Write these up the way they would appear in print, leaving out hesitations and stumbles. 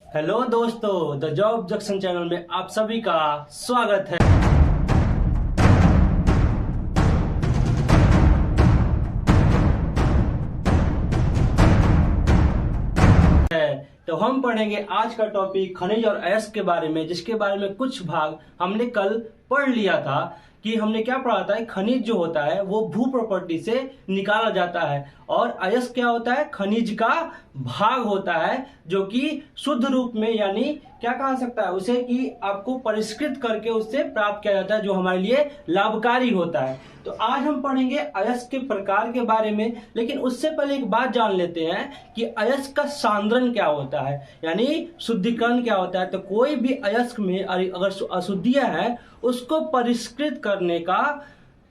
Hello दोस्तों, the job junction channel में आप सभी का स्वागत है। तो हम पढ़ेंगे आज का टॉपिक खनिज और अयस्क के बारे में, जिसके बारे में कुछ भाग हमने कल पढ़ लिया था कि हमने क्या पढ़ा था। खनिज जो होता है वो भू प्रॉपर्टी से निकाला जाता है और अयस्क क्या होता है, खनिज का भाग होता है जो कि शुद्ध रूप में यानी क्या कहा सकता है उसे कि आपको परिष्कृत करके उससे प्राप्त किया जाता है जो हमारे लिए लाभकारी होता है। तो आज हम पढ़ेंगे अयस्क के प्रकार के बारे में, लेकिन उससे पहले एक बात जान लेते हैं कि अयस्क का सांद्रण क्या होता है यानी शुद्धिकरण क्या होता है। तो कोई भी अयस्क में अगर अशुद्धियां है उसको परिष्कृत करने का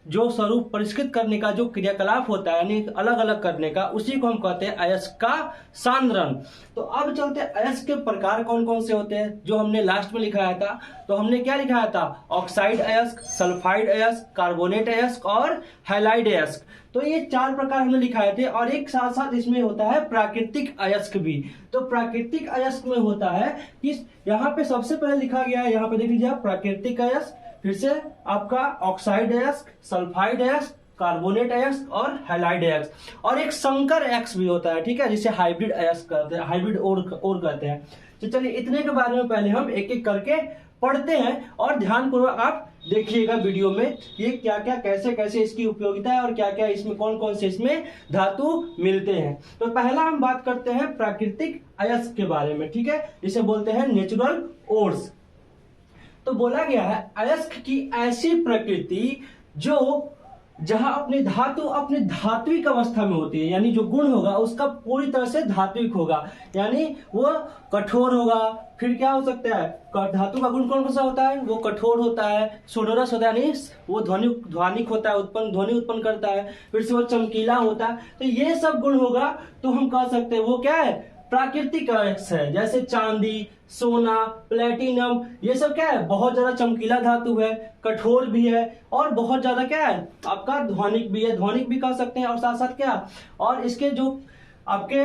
जो स्वरूप, परिष्कृत करने का जो क्रियाकलाप होता है यानी अलग अलग करने का, उसी को हम कहते हैं अयस्क का सांद्रण। तो अब चलते हैं अयस्क के प्रकार कौन कौन से होते हैं जो हमने लास्ट में लिखाया था। तो हमने क्या लिखाया था, ऑक्साइड अयस्क, सल्फाइड अयस्क, कार्बोनेट अयस्क और हैलाइड अयस्क। तो ये चार प्रकार हमने लिखाए थे और एक साथ साथ इसमें होता है प्राकृतिक अयस्क भी। तो प्राकृतिक अयस्क में होता है कि यहाँ पे सबसे पहले लिखा गया है, यहाँ पे देख लीजिए प्राकृतिक अयस्क, फिर से आपका ऑक्साइड अयस्क, सल्फाइड अयस्क, कार्बोनेट अयस्क और हैलाइड अयस्क, और एक संकर अयस्क भी होता है, ठीक है, जिसे हाइब्रिड अयस्क कहते हैं, हाइब्रिड और कहते हैं। तो चलिए इतने के बारे में पहले हम एक एक करके पढ़ते हैं और ध्यानपूर्वक आप देखिएगा वीडियो में ये क्या क्या कैसे कैसे इसकी उपयोगिता है और क्या क्या इसमें कौन कौन से इसमें धातु मिलते हैं। तो पहला हम बात करते हैं प्राकृतिक अयस्क के बारे में, ठीक है, जिसे बोलते हैं नेचुरल ओर्स। तो बोला गया है अयस्क की ऐसी प्रकृति जो जहां अपनी धातु अपनी धात्विक अवस्था में होती है, यानी जो गुण होगा उसका पूरी तरह से धात्विक होगा, यानी वो कठोर होगा। फिर क्या हो सकता है, धातु का गुण कौन सा होता है, वो कठोर होता है, सोनोरस होता है, यानी वो ध्वनिक होता है, ध्वनि उत्पन्न करता है। फिर से वो चमकीला होता है। तो ये सब गुण होगा तो हम कह सकते हैं वो क्या है, प्राकृतिक अयस्क है। जैसे चांदी, सोना, प्लेटिनम, ये सब क्या है, बहुत ज्यादा चमकीला धातु है, कठोर भी है और बहुत ज्यादा क्या है आपका ध्वनिक भी है, ध्वनिक भी कह सकते हैं। और साथ साथ क्या, और इसके जो आपके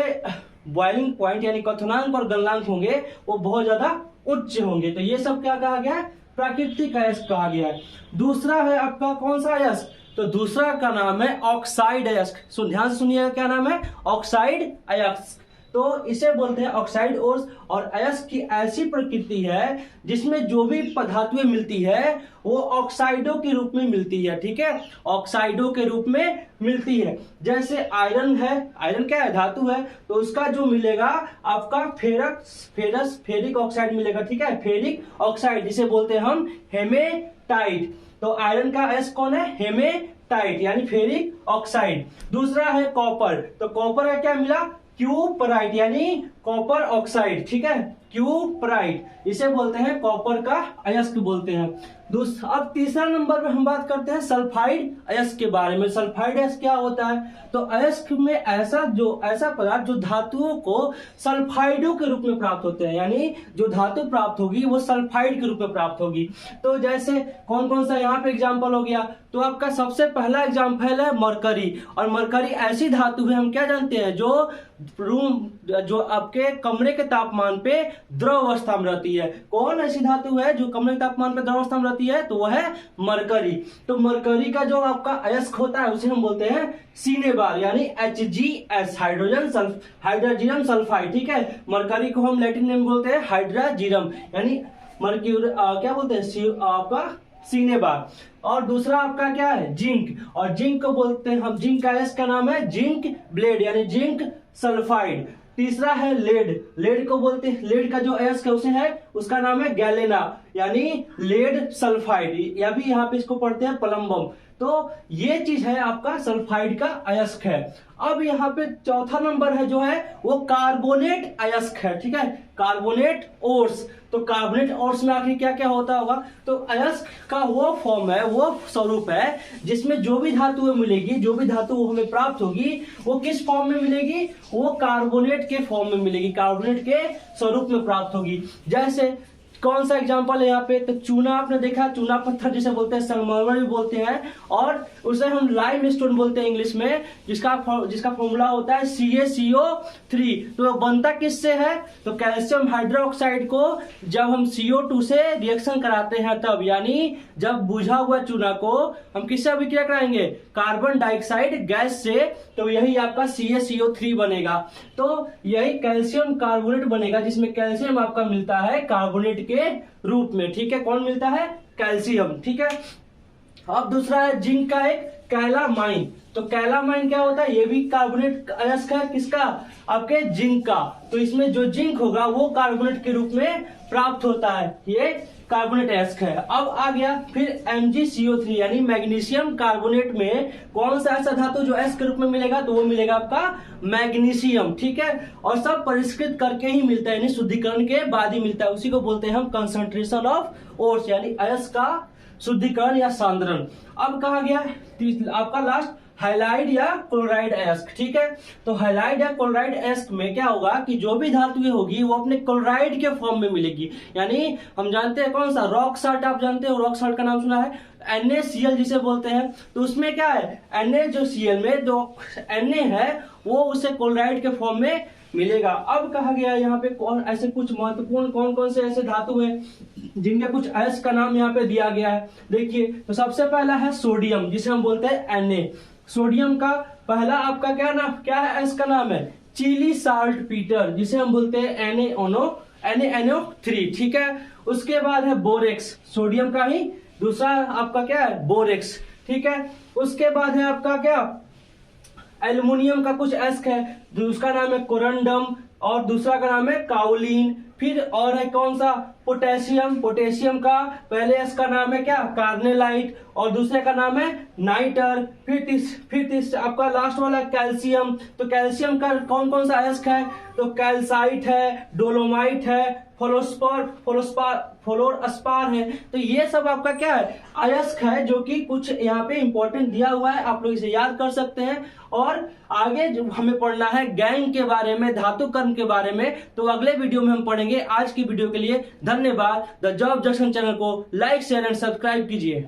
बॉइलिंग पॉइंट यानी क्वथनांक और गलनांक होंगे वो बहुत ज्यादा उच्च होंगे। तो ये सब क्या कहा गया है, प्राकृतिक अयस्क कहा गया है। दूसरा है आपका कौन सा अयस्क, तो दूसरा का नाम है ऑक्साइड अयस्क। ध्यान से सुनिएगा, क्या नाम है, ऑक्साइड अयस्क। तो इसे बोलते हैं ऑक्साइड ओर्स। और अयस्क की ऐसी प्रकृति है जिसमें जो भी धातुएं मिलती है वो ऑक्साइडों के रूप में मिलती है, ठीक है, ऑक्साइडों के रूप में मिलती है। जैसे आयरन है, आयरन क्या है, धातु है, तो उसका जो मिलेगा आपका फेरिक ऑक्साइड मिलेगा, ठीक है, फेरिक ऑक्साइड, जिसे बोलते हैं हम हेमेटाइट। तो आयरन का अयस्क कौन है, हेमेटाइट यानी फेरिक ऑक्साइड। दूसरा है कॉपर, तो कॉपर का क्या मिला, क्यूपराइट यानी कॉपर ऑक्साइड, ठीक है, क्यूपराइट, इसे बोलते हैं कॉपर का अयस्क बोलते हैं। अब तीसरा नंबर पे हम बात करते हैं सल्फाइड अयस्क के बारे में। सल्फाइड अयस्क क्या होता है, तो अयस्क में ऐसा पदार्थ जो धातुओं को सल्फाइडों के रूप में प्राप्त होते हैं, यानी जो धातु प्राप्त होगी वो सल्फाइड के रूप में प्राप्त होगी। तो जैसे कौन कौन सा यहाँ पे एग्जाम्पल हो गया, तो आपका सबसे पहला एग्जाम्पल है मरकरी। और मरकरी ऐसी धातु है, हम क्या जानते हैं, जो आपके कमरे के तापमान पे द्रव अवस्था में रहती है। कौन ऐसी धातु है जो कमरे के तापमान पे द्रव अवस्था में रहती है, तो वह है मरकरी। तो मरकरी का जो आपका अयस्क होता है उसे हम बोलते हैं सीनेबार यानी HgS, हाइड्रोजीरम सल्फाइड, ठीक है। मरकरी को हम लैटिन नेम बोलते हैं हाइड्रोजीरम यानी क्या बोलते हैं आपका सीनेबार। और दूसरा आपका क्या है, जिंक, और जिंक को बोलते हैं हम, जिंक का अयस्क का नाम है जिंक ब्लेड यानी जिंक सल्फाइड। तीसरा है लेड, लेड को बोलते हैं, लेड का जो अयस्क है उसे है उसका नाम है गैलेना यानी लेड सल्फाइड, या भी यहाँ पे इसको पढ़ते हैं प्लम्बम। तो ये चीज है आपका सल्फाइड का अयस्क है। अब यहाँ पे चौथा नंबर है जो है वो कार्बोनेट अयस्क है, ठीक है, कार्बोनेट ओर्स। तो कार्बोनेट ओर्स में आखिर क्या क्या होता होगा, तो अयस्क का वो फॉर्म है, वो स्वरूप है जिसमें जो भी धातु मिलेगी, जो भी धातु हमें प्राप्त होगी वो किस फॉर्म में मिलेगी, वो कार्बोनेट के फॉर्म में मिलेगी, कार्बोनेट के स्वरूप में प्राप्त होगी। जैसे कौन सा एग्जांपल है यहाँ पे, तो चूना आपने देखा, चूना पत्थर जिसे बोलते हैं, संगमरमर भी बोलते हैं, और उसे हम लाइमस्टोन बोलते हैं इंग्लिश में, जिसका फॉर्मूला होता है CaCO3। तो बनता किससे है, तो कैल्शियम हाइड्रोक्साइड को जब हम CO2 से रिएक्शन कराते हैं तब, यानी जब बुझा हुआ चूना को हम किससे अभिक्रिया कराएंगे, कार्बन डाइऑक्साइड गैस से, तो यही आपका CaCO3 बनेगा। तो यही कैल्शियम कार्बोनेट बनेगा, जिसमें कैल्शियम आपका मिलता है कार्बोनेट के रूप में। ठीक है, कौन मिलता है, कैल्शियम। ठीक है, अब दूसरा है जिंक का एक कैलामाइन। तो कैलामाइन क्या होता है, ये भी कार्बोनेट अयस्क है, किसका, आपके जिंक का। तो इसमें जो जिंक होगा वो कार्बोनेट के रूप में प्राप्त होता है, ये कार्बोनेट अयस्क है। अब आ गया फिर MgCO3 यानी मैग्नीशियम कार्बोनेट में कौन सा ऐसा धातु जो अयस्क के रूप में मिलेगा, तो वो मिलेगा आपका मैग्नीशियम। ठीक है, और सब परिष्कृत करके ही मिलता है, यानी शुद्धिकरण के बाद ही मिलता है। उसी को बोलते हैं हम कंसंट्रेशन ऑफ ओर्स, यानी अयस्क का शुद्धिकरण या सांद्रण। अब कहा गया आपका लास्ट हैलाइड या क्लोराइड अयस्क। ठीक है, तो हैलाइड या क्लोराइड अयस्क में क्या होगा कि जो भी धातुएं होगी वो अपने क्लोराइड के फॉर्म में मिलेगी। यानी हम जानते हैं कौन सा, रॉक साल्ट, आप जानते हो रॉक साल्ट का नाम सुना है, NaCl जिसे बोलते हैं। तो उसमें क्या है, Na जो Cl में जो Na है वो उसे क्लोराइड के फॉर्म में मिलेगा। अब कहा गया यहाँ पे कौन ऐसे कुछ महत्वपूर्ण कौन कौन से ऐसे धातु हैं जिनके कुछ अयस्क का नाम यहाँ पे दिया गया है। देखिए, तो सबसे पहला है सोडियम, जिसे हम बोलते हैं Na। सोडियम का पहला आपका क्या है अयस्क का नाम है, चिली साल्ट पीटर, जिसे हम बोलते हैं NaNO3। ठीक है, उसके बाद है बोरेक्स, सोडियम का ही दूसरा आपका क्या है, बोरेक्स। ठीक है, उसके बाद है आपका क्या, एल्युमिनियम का कुछ अयस्क है, उसका नाम है कोरंडम, और दूसरा का नाम है काओलिन। फिर और है कौन सा, पोटेशियम, पोटेशियम का पहले अयस्क का नाम है क्या, कार्नेलाइट, और दूसरे का नाम है नाइटर। फिर आपका लास्ट वाला कैल्शियम। तो कैल्शियम का कौन कौन सा अयस्क है, तो कैल्साइट है, डोलोमाइट है, फ्लोरस्पार है। तो ये सब आपका क्या है, अयस्क है, जो कि कुछ यहाँ पे इंपॉर्टेंट दिया हुआ है, आप लोग इसे याद कर सकते हैं। और आगे जो हमें पढ़ना है गैंग के बारे में, धातु कर्म के बारे में, तो अगले वीडियो में हम पढ़ेंगे। आज की वीडियो के लिए धन्यवाद। द जॉब जंक्शन चैनल को लाइक, शेयर एंड सब्सक्राइब कीजिए।